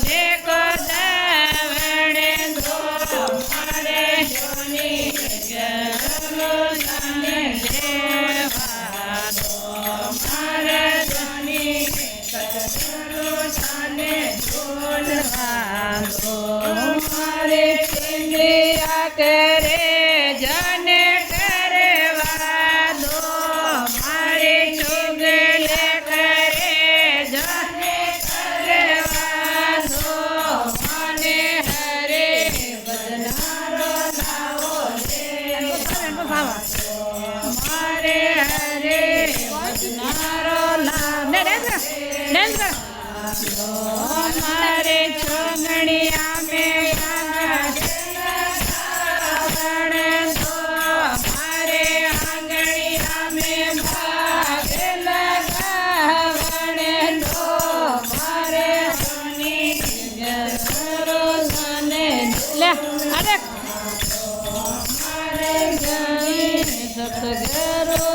देखो दावणे दो मारे जोनी गरो जाने देवा दो मारे जोनी गरो जाने बोलवा दो मारे इंद्रिया करे जाने करवा दो मारे चुगले करे जाने करवा दो माने हरे बदनारो लाओ दे मारे हरे बदनारो लाओ नेंद्र मारे चोंगड़िया में मारे आंगड़िया में भाग लगावणे दो मारे सोनी गरो जाने ले अरे मारे गणी सतगरो